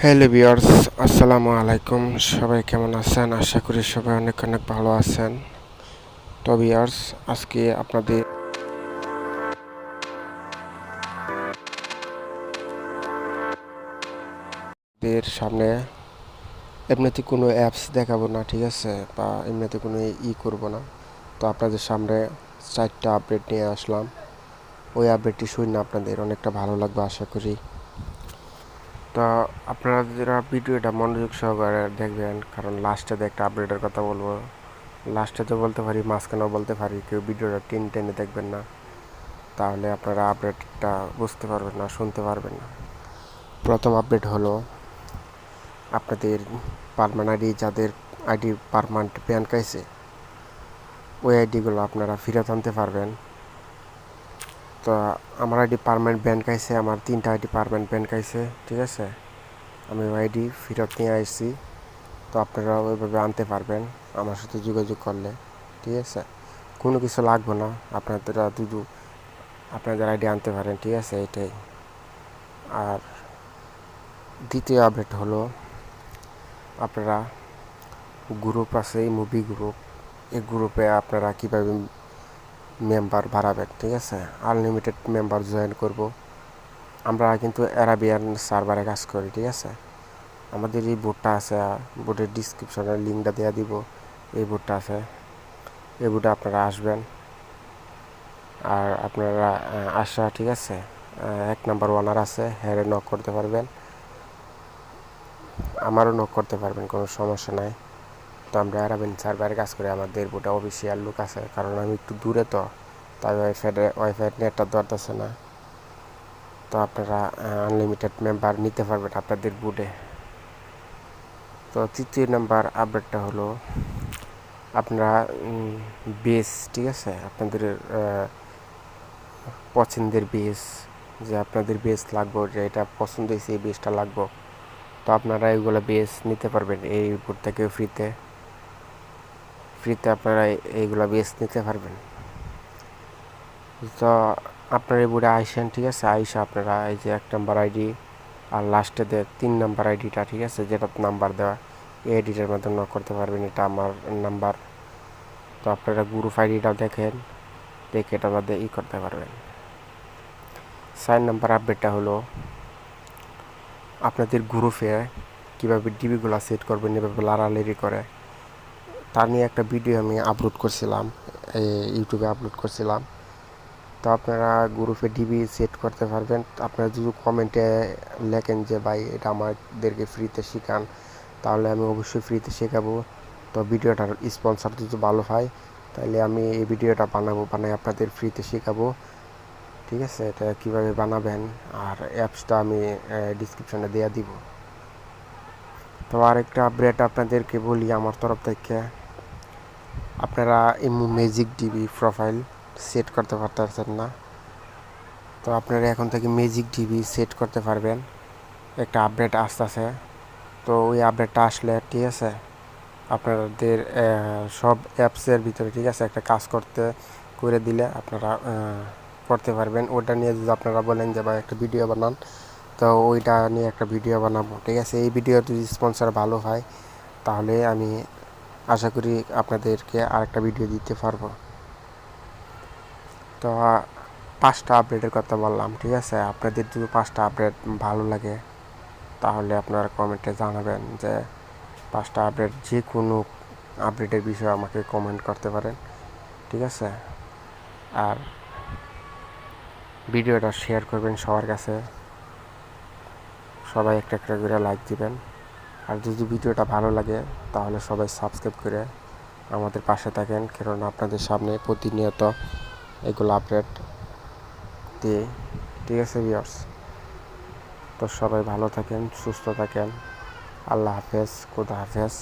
Hello viewers, আসসালামু আলাইকুম। সবাই কেমন আছেন? আশা করি সবাই অনেক অনেক ভালো আছেন। তো ভিউয়ার্স, আজকে আপনাদের সামনে এমনিতে কোনো অ্যাপস দেখাবো না, ঠিক আছে, বা এমনিতে কোনো করব না। তো আপনাদের সামনে 4টা আপডেট নিয়ে আসলাম। ওই আপডেটটি শুনে আপনাদের অনেকটা ভালো লাগবে আশা করি। তো আপনারা যারা ভিডিওটা মনোযোগ সহকারে দেখবেন, কারণ লাস্টে একটা আপডেটের কথা বলবো। লাস্টে তো বলতে পারি, মাঝখানেও বলতে পারি, কেউ ভিডিওটা টেনে দেখবেন না, তাহলে আপনারা আপডেটটা বুঝতে পারবেন না, শুনতে পারবেন না। প্রথম আপডেট হলো, আপনাদের পারমানেন্ট আইডি, যাদের আইডি পারমানেন্ট ব্যান খাইছে, ওই আইডিগুলো আপনারা ফেরত আনতে পারবেন। তো আমার আইডি পারমানেন্ট ব্যান খাইছে, আমার 3টা আইডি পারমানেন্ট ব্যান খাইছে, ঠিক আছে। আমি ওই আইডি ফেরত নিয়ে আসছি। তো আপনারা ওইভাবে আনতে পারবেন আমার সাথে যোগাযোগ করলে, ঠিক আছে। কোনো কিছু লাগবে না, আপনারা আপনাদের আইডি আনতে পারেন, ঠিক আছে, এটাই। আর দ্বিতীয় আপডেট হলো, আপনারা গ্রুপ আছে, এই মুভি গ্রুপ, এই গ্রুপে আপনারা কীভাবে মেম্বার বাড়াবেন, ঠিক আছে। আনলিমিটেড মেম্বার জয়েন করব। আমরা কিন্তু অ্যারাবিয়ান সার্ভারে কাজ করি, ঠিক আছে। আমাদের এই বোর্ডটা আছে, বোর্ডের ডিসক্রিপশনে লিঙ্কটা দেওয়া দিব। এই বোর্ডটা আছে, এই বোর্ডে আপনারা আসবেন। আর আপনারা আসা, ঠিক আছে, 1 নাম্বার ওনার আছে, হ্যারে নক করতে পারবেন, আমারও নক করতে পারবেন, কোনো সমস্যা নাই। তো আমরা অ্যারাবিয়ান সার্ভারে কাজ করি, আমাদের বোর্ডে অফিসিয়াল লুক আছে, কারণ আমি একটু দূরে, তো তাই ওয়াইফাই নেটটা দরকার না। তো আপনারা আনলিমিটেড মেম্বার নিতে পারবেন আপনাদের বোর্ডে। তো তৃতীয় নাম্বার আপডেটটা হলো, আপনারা বেস, ঠিক আছে, আপনাদের পছন্দের বেস, যে আপনাদের বেস লাগবে, যে এটা পছন্দ হয়েছে এই বেসটা লাগবে, তো আপনারা এইগুলো বেস নিতে পারবেন এই বোর্ড থেকে ফ্রিতে আপনারা এইগুলো বেস নিতে পারবেন। তো আপনারা এই বোর্ডে আইসেন, ঠিক আছে। আইসা আপনারা এই যে 1 নাম্বার আইডি আর লাস্টে 3 নাম্বার আইডিটা, ঠিক আছে, যেটা নাম্বার দেওয়া, এই আইডিটার মধ্যে নক করতে পারবেন, এটা আমার নাম্বার। তো আপনারা গ্রুপ আইডিটা দেখেন, দেখে এটার মধ্যে করতে পারবেন। 4 নাম্বার আপডেটটা হলো, আপনাদের গ্রুপে কীভাবে ডিবিগুলো সেট করবেন, এভাবে লাড়ালাড়ি করে, তা নিয়ে একটা ভিডিও আমি আপলোড করছিলাম, ইউটিউবে আপলোড করছিলাম। তো আপনারা গ্রুপে ডিবি সেট করতে পারবেন। আপনারা যদি কমেন্টে লেখেন যে ভাই এটা আমাদেরকে ফ্রিতে শেখান, তাহলে আমি অবশ্যই ফ্রিতে শেখাবো। তো ভিডিওটার স্পন্সর যদি ভালো হয়, তাহলে আমি এই ভিডিওটা বানাই আপনাদের ফ্রিতে শেখাবো, ঠিক আছে। এটা কীভাবে বানাবেন, আর অ্যাপসটা আমি ডিসক্রিপশনে দেওয়া দিব। তো আরেকটা আপডেট আপনাদেরকে বলি আমার তরফ থেকে, আপনারা ম্যাজিক ডিবি প্রোফাইল সেট করতে পারতেছেন না, তো আপনারা এখন থেকে ম্যাজিক ডিবি সেট করতে পারবেন। একটা আপডেট আসতেছে, তো ওই আপডেটটা আসলে, ঠিক আছে, আপনাদের সব অ্যাপসের ভিতরে, ঠিক আছে, একটা কাজ করে দিলে আপনারা করতে পারবেন। ওটা নিয়ে যদি আপনারা বলেন যে ভাই একটা ভিডিও বানান, তো ওইটা নিয়ে একটা ভিডিও বানাবো, ঠিক আছে। এই ভিডিও যদি স্পন্সর ভালো হয়, তাহলে আমি আশা করি আপনাদেরকে আরেকটা ভিডিও দিতে পারবো। তো 5টা আপডেটের কথা বললাম, ঠিক আছে। আপনাদের যদি 5টা আপডেট ভালো লাগে, তাহলে আপনারা কমেন্টে জানাবেন যে 5টা আপডেট, যে কোনো আপডেটের বিষয়ে আমাকে কমেন্ট করতে পারেন, ঠিক আছে। আর ভিডিওটা শেয়ার করবেন সবার কাছে, সবাই একটা একটা করে লাইক দিবেন। আর যদি ভিডিওটা ভালো লাগে, তাহলে সবাই সাবস্ক্রাইব করে আমাদের পাশে থাকেন, কারণ আপনাদের সামনে প্রতিনিয়ত এগুলো আপডেট দিয়ে, ঠিক আছে ভিউয়ার্স। তো সবাই ভালো থাকেন, সুস্থ থাকেন। আল্লাহ হাফেজ, খোদা হাফেজ।